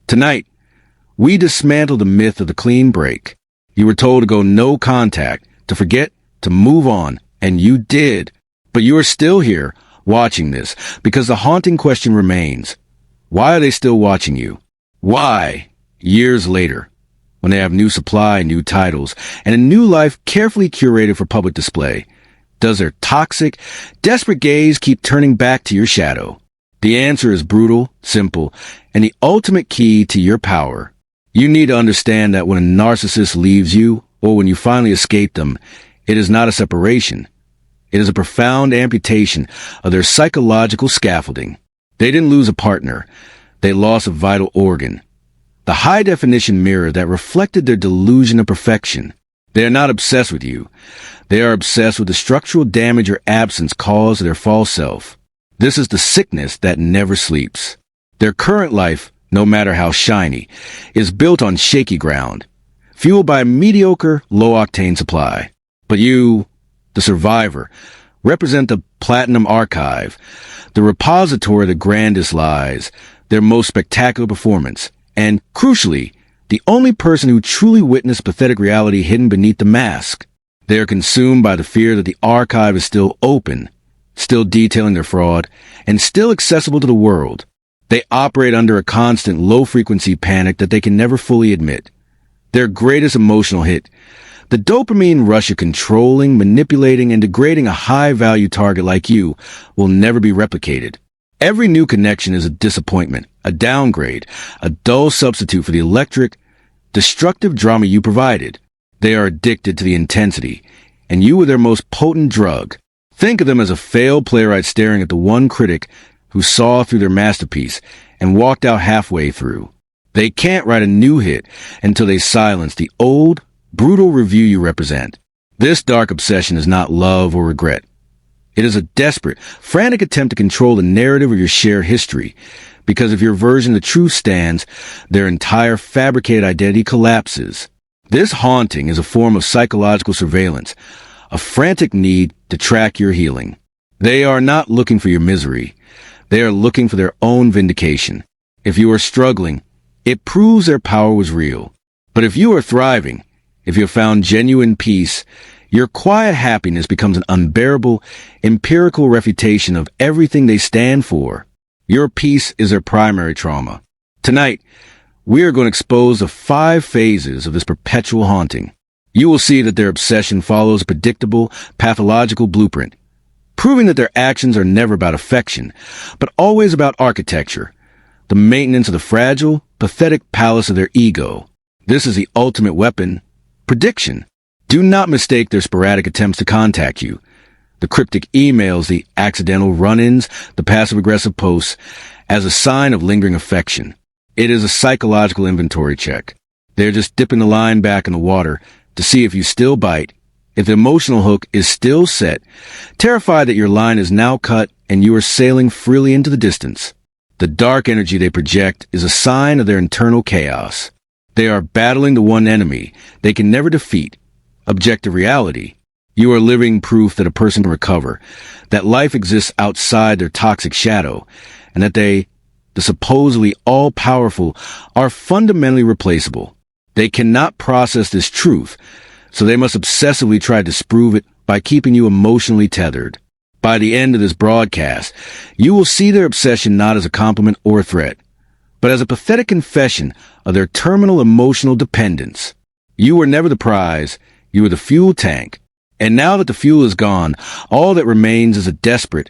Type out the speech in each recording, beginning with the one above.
Tonight, we dismantle the myth of the clean break. You were told to go no contact, to forget, to move on, and you did. But you are still here, watching this, because the haunting question remains. Why are they still watching you? Why, years later, when they have new supply, new titles, and a new life carefully curated for public display, does their toxic, desperate gaze keep turning back to your shadow? The answer is brutal, simple, and the ultimate key to your power. You need to understand that when a narcissist leaves you, or when you finally escape them, it is not a separation. It is a profound amputation of their psychological scaffolding. They didn't lose a partner. They lost a vital organ. The high-definition mirror that reflected their delusion of perfection. They are not obsessed with you. They are obsessed with the structural damage your absence caused to their false self. This is the sickness that never sleeps. Their current life, no matter how shiny, is built on shaky ground, fueled by a mediocre, low-octane supply. But you, the survivor, represent the platinum archive, the repository of the grandest lies, their most spectacular performance, and, crucially, the only person who truly witnessed pathetic reality hidden beneath the mask. They are consumed by the fear that the archive is still open, still detailing their fraud, and still accessible to the world. They operate under a constant low-frequency panic that they can never fully admit. Their greatest emotional hit, the dopamine rush of controlling, manipulating, and degrading a high-value target like you, will never be replicated. Every new connection is a disappointment, a downgrade, a dull substitute for the electric, destructive drama you provided. They are addicted to the intensity, and you are their most potent drug. Think of them as a failed playwright staring at the one critic who saw through their masterpiece and walked out halfway through. They can't write a new hit until they silence the old, brutal review you represent. This dark obsession is not love or regret. It is a desperate, frantic attempt to control the narrative of your shared history, because if your version of the truth stands, their entire fabricated identity collapses. This haunting is a form of psychological surveillance, a frantic need to track your healing. They are not looking for your misery. They are looking for their own vindication. If you are struggling, it proves their power was real. But if you are thriving, if you have found genuine peace, your quiet happiness becomes an unbearable, empirical refutation of everything they stand for. Your peace is their primary trauma. Tonight, we are going to expose the 5 phases of this perpetual haunting. You will see that their obsession follows a predictable, pathological blueprint, proving that their actions are never about affection, but always about architecture, the maintenance of the fragile, pathetic palace of their ego. This is the ultimate weapon, prediction. Do not mistake their sporadic attempts to contact you, the cryptic emails, the accidental run-ins, the passive-aggressive posts, as a sign of lingering affection. It is a psychological inventory check. They're just dipping the line back in the water to see if you still bite, if the emotional hook is still set, terrified that your line is now cut and you are sailing freely into the distance. The dark energy they project is a sign of their internal chaos. They are battling the one enemy they can never defeat, objective reality. You are living proof that a person can recover, that life exists outside their toxic shadow, and that they, the supposedly all-powerful, are fundamentally replaceable. They cannot process this truth, so they must obsessively try to disprove it by keeping you emotionally tethered. By the end of this broadcast, you will see their obsession not as a compliment or a threat, but as a pathetic confession of their terminal emotional dependence. You were never the prize, you were the fuel tank. And now that the fuel is gone, all that remains is a desperate,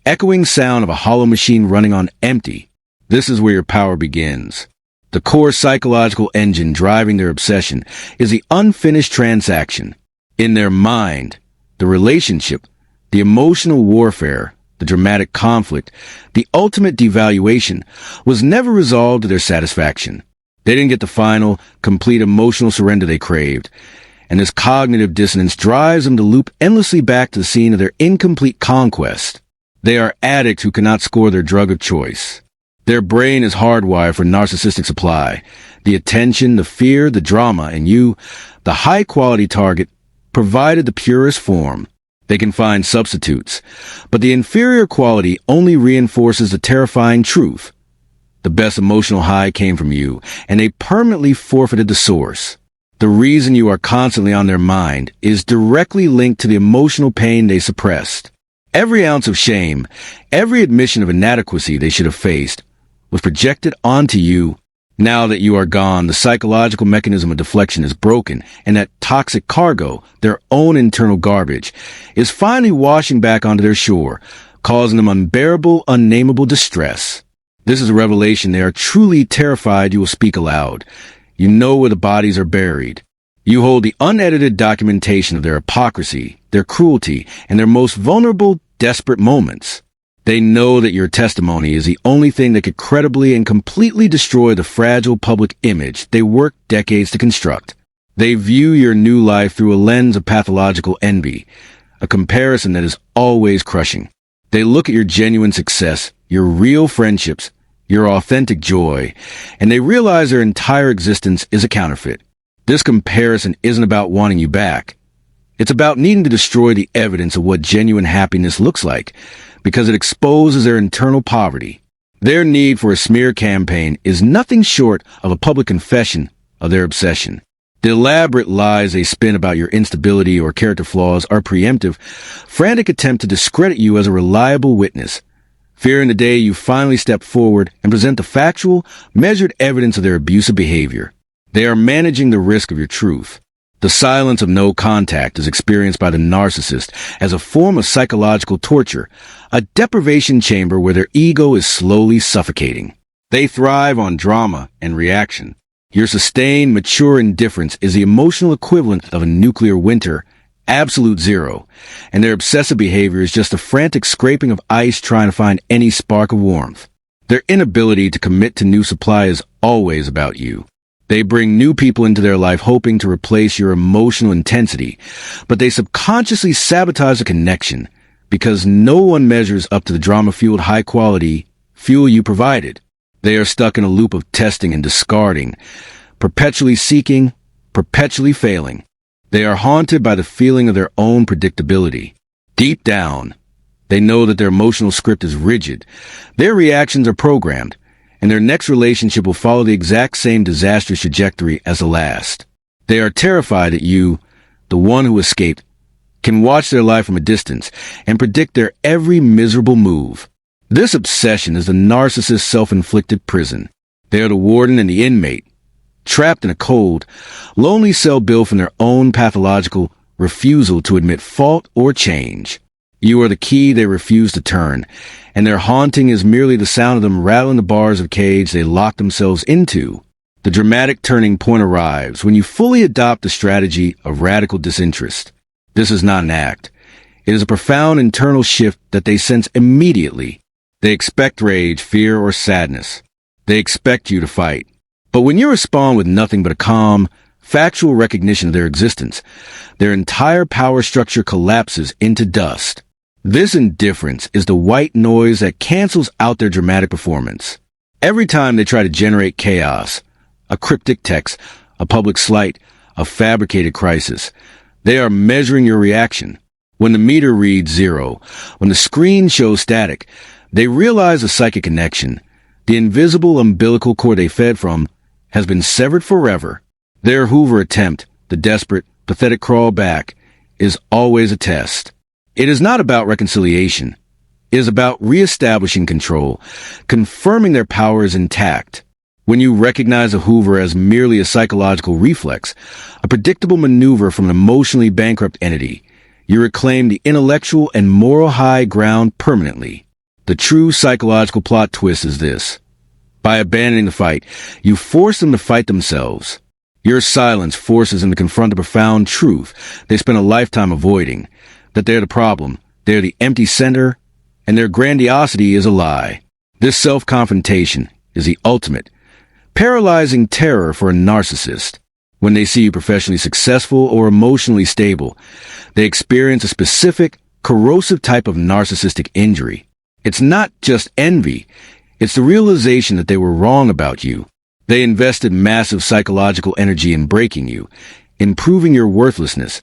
echoing sound of a hollow machine running on empty. This is where your power begins. The core psychological engine driving their obsession is the unfinished transaction. In their mind, the relationship, the emotional warfare, the dramatic conflict, the ultimate devaluation was never resolved to their satisfaction. They didn't get the final, complete emotional surrender they craved, and this cognitive dissonance drives them to loop endlessly back to the scene of their incomplete conquest. They are addicts who cannot score their drug of choice. Their brain is hardwired for narcissistic supply. The attention, the fear, the drama, and you, the high-quality target, provided the purest form. They can find substitutes, but the inferior quality only reinforces the terrifying truth. The best emotional high came from you, and they permanently forfeited the source. The reason you are constantly on their mind is directly linked to the emotional pain they suppressed. Every ounce of shame, every admission of inadequacy they should have faced, was projected onto you. Now that you are gone, the psychological mechanism of deflection is broken, and that toxic cargo, their own internal garbage, is finally washing back onto their shore, causing them unbearable, unnameable distress. This is a revelation they are truly terrified you will speak aloud. You know where the bodies are buried. You hold the unedited documentation of their hypocrisy, their cruelty, and their most vulnerable, desperate moments. They know that your testimony is the only thing that could credibly and completely destroy the fragile public image they worked decades to construct. They view your new life through a lens of pathological envy, a comparison that is always crushing. They look at your genuine success, your real friendships, your authentic joy, and they realize their entire existence is a counterfeit. This comparison isn't about wanting you back. It's about needing to destroy the evidence of what genuine happiness looks like, because it exposes their internal poverty. Their need for a smear campaign is nothing short of a public confession of their obsession. The elaborate lies they spin about your instability or character flaws are preemptive, frantic attempt to discredit you as a reliable witness, fearing the day you finally step forward and present the factual, measured evidence of their abusive behavior. They are managing the risk of your truth. The silence of no contact is experienced by the narcissist as a form of psychological torture, a deprivation chamber where their ego is slowly suffocating. They thrive on drama and reaction. Your sustained, mature indifference is the emotional equivalent of a nuclear winter, absolute zero, and their obsessive behavior is just a frantic scraping of ice trying to find any spark of warmth. Their inability to commit to new supply is always about you. They bring new people into their life hoping to replace your emotional intensity, but they subconsciously sabotage the connection because no one measures up to the drama-fueled high-quality fuel you provided. They are stuck in a loop of testing and discarding, perpetually seeking, perpetually failing. They are haunted by the feeling of their own predictability. Deep down, they know that their emotional script is rigid. Their reactions are programmed, and their next relationship will follow the exact same disastrous trajectory as the last. They are terrified that you, the one who escaped, can watch their life from a distance and predict their every miserable move. This obsession is the narcissist's self-inflicted prison. They are the warden and the inmate, trapped in a cold, lonely cell built from their own pathological refusal to admit fault or change. You are the key they refuse to turn, and their haunting is merely the sound of them rattling the bars of cage they lock themselves into. The dramatic turning point arrives when you fully adopt the strategy of radical disinterest. This is not an act. It is a profound internal shift that they sense immediately. They expect rage, fear, or sadness. They expect you to fight. But when you respond with nothing but a calm, factual recognition of their existence, their entire power structure collapses into dust. This indifference is the white noise that cancels out their dramatic performance. Every time they try to generate chaos, a cryptic text, a public slight, a fabricated crisis, they are measuring your reaction. When the meter reads 0, when the screen shows static, they realize the psychic connection, the invisible umbilical cord they fed from, has been severed forever. Their Hoover attempt, the desperate, pathetic crawl back, is always a test. It is not about reconciliation. It is about reestablishing control, confirming their power is intact. When you recognize a Hoover as merely a psychological reflex, a predictable maneuver from an emotionally bankrupt entity, you reclaim the intellectual and moral high ground permanently. The true psychological plot twist is this. By abandoning the fight, you force them to fight themselves. Your silence forces them to confront the profound truth they spent a lifetime avoiding, that they're the problem, they're the empty center, and their grandiosity is a lie. This self-confrontation is the ultimate, paralyzing terror for a narcissist. When they see you professionally successful or emotionally stable, they experience a specific, corrosive type of narcissistic injury. It's not just envy. It's the realization that they were wrong about you. They invested massive psychological energy in breaking you, in proving your worthlessness,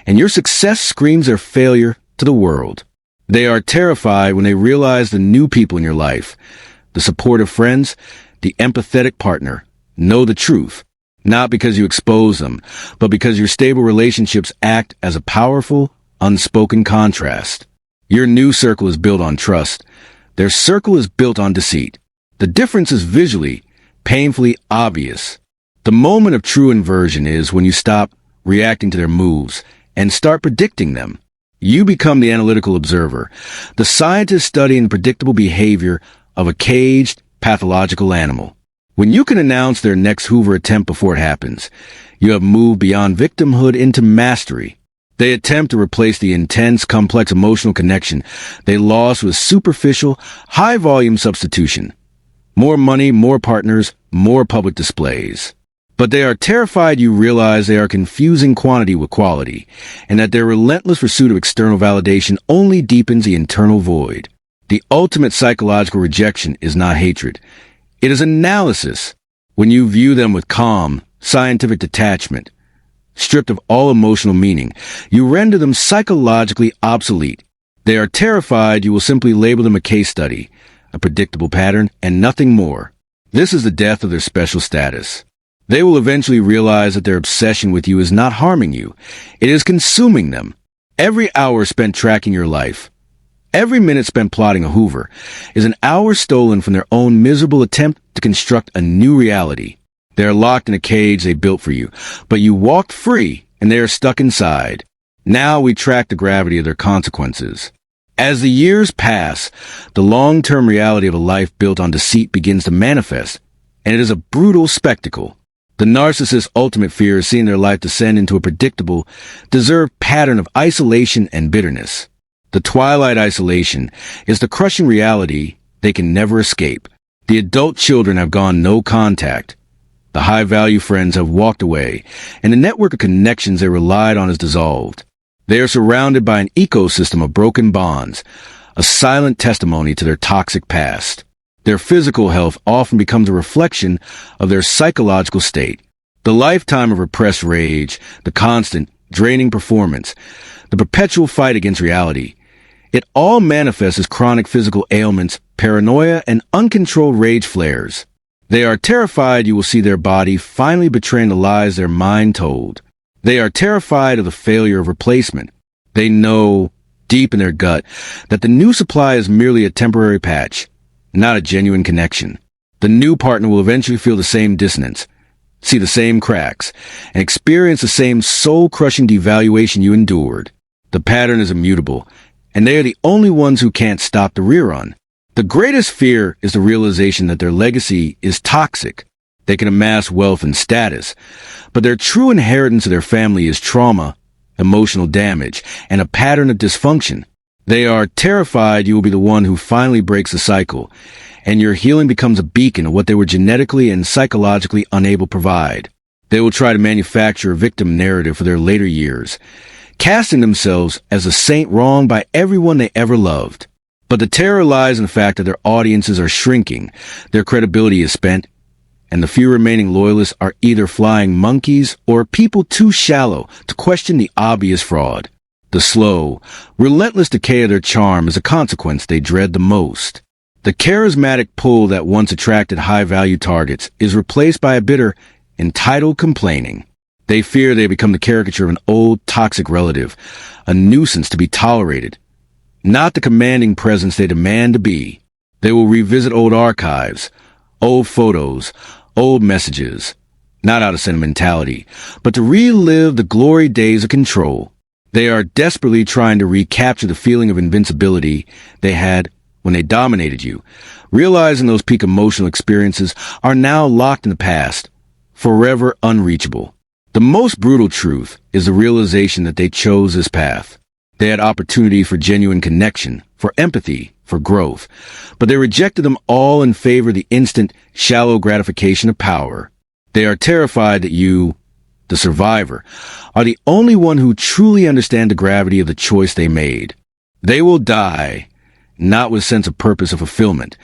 and your success screams their failure to the world. They are terrified when they realize the new people in your life, the supportive friends, the empathetic partner, know the truth, not because you expose them, but because your stable relationships act as a powerful, unspoken contrast. Your new circle is built on trust. Their circle is built on deceit. The difference is visually, painfully obvious. The moment of true inversion is when you stop reacting to their moves and start predicting them. You become the analytical observer, the scientist studying the predictable behavior of a caged, pathological animal. When you can announce their next Hoover attempt before it happens, you have moved beyond victimhood into mastery. They attempt to replace the intense, complex emotional connection they lost with superficial, high-volume substitution. More money, more partners, more public displays. But they are terrified you realize they are confusing quantity with quality, and that their relentless pursuit of external validation only deepens the internal void. The ultimate psychological rejection is not hatred. It is analysis. When you view them with calm, scientific detachment, stripped of all emotional meaning, you render them psychologically obsolete. They are terrified you will simply label them a case study, a predictable pattern, and nothing more. This is the death of their special status. They will eventually realize that their obsession with you is not harming you. It is consuming them. Every hour spent tracking your life, every minute spent plotting a Hoover, is an hour stolen from their own miserable attempt to construct a new reality. They are locked in a cage they built for you, but you walked free, and they are stuck inside. Now we track the gravity of their consequences. As the years pass, the long-term reality of a life built on deceit begins to manifest, and it is a brutal spectacle. The narcissist's ultimate fear is seeing their life descend into a predictable, deserved pattern of isolation and bitterness. The twilight isolation is the crushing reality they can never escape. The adult children have gone no contact. The high-value friends have walked away, and the network of connections they relied on has dissolved. They are surrounded by an ecosystem of broken bonds, a silent testimony to their toxic past. Their physical health often becomes a reflection of their psychological state. The lifetime of repressed rage, the constant, draining performance, the perpetual fight against reality, it all manifests as chronic physical ailments, paranoia, and uncontrolled rage flares. They are terrified you will see their body finally betraying the lies their mind told. They are terrified of the failure of replacement. They know, deep in their gut, that the new supply is merely a temporary patch, not a genuine connection. The new partner will eventually feel the same dissonance, see the same cracks, and experience the same soul-crushing devaluation you endured. The pattern is immutable, and they are the only ones who can't stop the rerun. The greatest fear is the realization that their legacy is toxic. They can amass wealth and status, but their true inheritance of their family is trauma, emotional damage, and a pattern of dysfunction. They are terrified you will be the one who finally breaks the cycle, and your healing becomes a beacon of what they were genetically and psychologically unable to provide. They will try to manufacture a victim narrative for their later years, casting themselves as a saint wronged by everyone they ever loved. But the terror lies in the fact that their audiences are shrinking, their credibility is spent, and the few remaining loyalists are either flying monkeys or people too shallow to question the obvious fraud. The slow, relentless decay of their charm is a consequence they dread the most. The charismatic pull that once attracted high-value targets is replaced by a bitter, entitled complaining. They fear they become the caricature of an old, toxic relative, a nuisance to be tolerated, not the commanding presence they demand to be. They will revisit old archives, old photos, old messages, not out of sentimentality, but to relive the glory days of control. They are desperately trying to recapture the feeling of invincibility they had when they dominated you, realizing those peak emotional experiences are now locked in the past, forever unreachable. The most brutal truth is the realization that they chose this path. They had opportunity for genuine connection, for empathy, for growth, but they rejected them all in favor of the instant, shallow gratification of power. They are terrified that you, the survivor, are the only one who truly understand the gravity of the choice they made. They will die, not with a sense of purpose or fulfillment,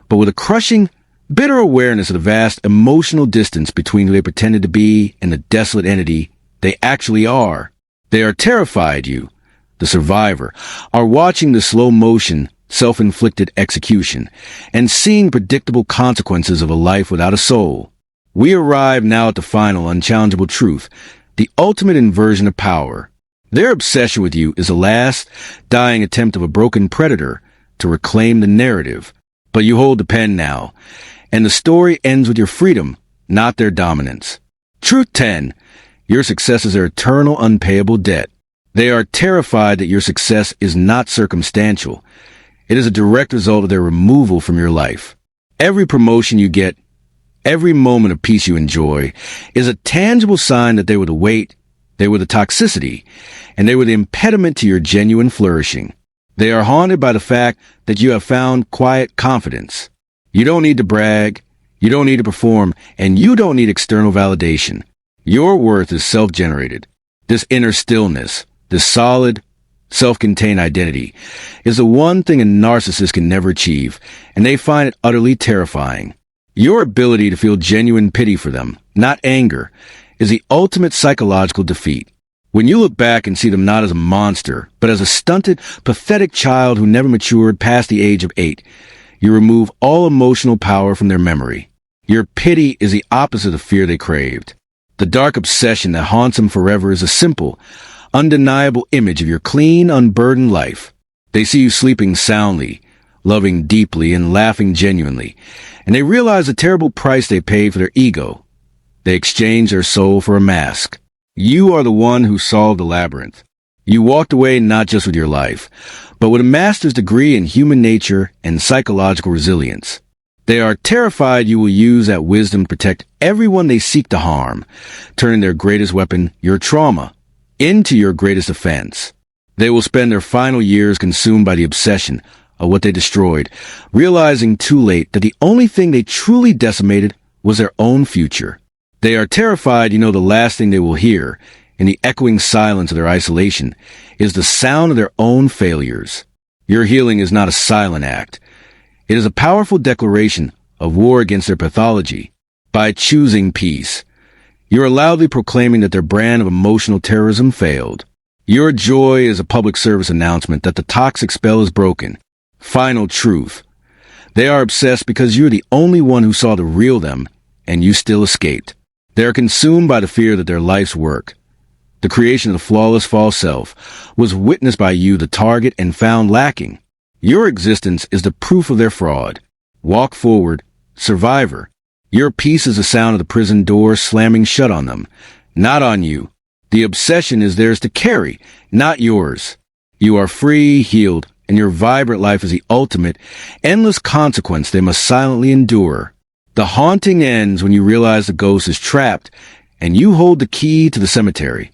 but with a crushing, bitter awareness of the vast emotional distance between who they pretended to be and the desolate entity they actually are. They are terrified you, the survivor, are watching the slow motion self-inflicted execution, and seeing predictable consequences of a life without a soul. We arrive now at the final, unchallengeable truth, the ultimate inversion of power. Their obsession with you is the last, dying attempt of a broken predator to reclaim the narrative. But you hold the pen now, and the story ends with your freedom, not their dominance. Truth 10. Your success is their eternal unpayable debt. They are terrified that your success is not circumstantial. It is a direct result of their removal from your life. Every promotion you get, every moment of peace you enjoy, is a tangible sign that they were the weight, they were the toxicity, and they were the impediment to your genuine flourishing. They are haunted by the fact that you have found quiet confidence. You don't need to brag, you don't need to perform, and you don't need external validation. Your worth is self-generated. This inner stillness, this solid, self-contained identity, is the one thing a narcissist can never achieve, and they find it utterly terrifying. Your ability to feel genuine pity for them, not anger, is the ultimate psychological defeat. When you look back and see them not as a monster, but as a stunted, pathetic child who never matured past the age of 8, you remove all emotional power from their memory. Your pity is the opposite of fear they craved. The dark obsession that haunts them forever is a simple, undeniable image of your clean, unburdened life. They see you sleeping soundly, loving deeply, and laughing genuinely, and they realize the terrible price they paid for their ego. They exchange their soul for a mask. You are the one who solved the labyrinth. You walked away not just with your life, but with a master's degree in human nature and psychological resilience. They are terrified you will use that wisdom to protect everyone they seek to harm, turning their greatest weapon, your trauma, into your greatest offense. They will spend their final years consumed by the obsession of what they destroyed, realizing too late that the only thing they truly decimated was their own future. They are terrified you know the last thing they will hear, in the echoing silence of their isolation, is the sound of their own failures. Your healing is not a silent act. It is a powerful declaration of war against their pathology. By choosing peace, you are loudly proclaiming that their brand of emotional terrorism failed. Your joy is a public service announcement that the toxic spell is broken. Final truth. They are obsessed because you're the only one who saw the real them, and you still escaped. They are consumed by the fear that their life's work, the creation of the flawless false self, was witnessed by you, the target, and found lacking. Your existence is the proof of their fraud. Walk forward, survivor. Your peace is the sound of the prison door slamming shut on them, not on you. The obsession is theirs to carry, not yours. You are free, healed, and your vibrant life is the ultimate, endless consequence they must silently endure. The haunting ends when you realize the ghost is trapped, and you hold the key to the cemetery.